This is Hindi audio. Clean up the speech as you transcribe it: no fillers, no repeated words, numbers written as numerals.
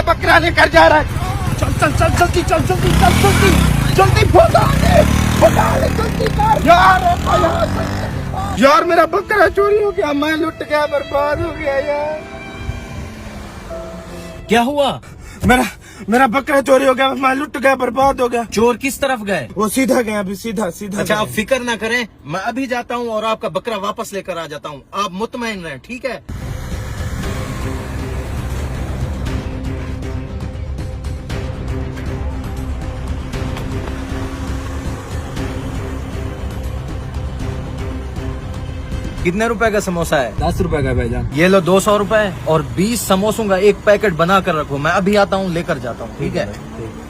बकरा लेकर जा रहा है। चल चल चल जल्दी चल जल्दी चल जल्दी जल्दी फुटा ले जल्दी कर यार मेरा बकरा चोरी हो गया, मैं लुट गया, बर्बाद हो गया यार। क्या हुआ? मेरा बकरा चोरी हो गया, मैं लुट गया, बर्बाद हो गया। चोर किस तरफ गए? वो सीधा गया, अभी सीधा सीधा। अच्छा आप फिक्र ना करें, मैं अभी जाता हूँ और आपका बकरा वापस लेकर आ जाता हूँ, आप मुतमईन रहें, ठीक है? कितने रुपए का समोसा है? 10 रुपए का भाईजान। ये लो 200 रुपए और 20 समोसों का एक पैकेट बना कर रखो, मैं अभी आता हूँ लेकर जाता हूँ, ठीक है? ठीक।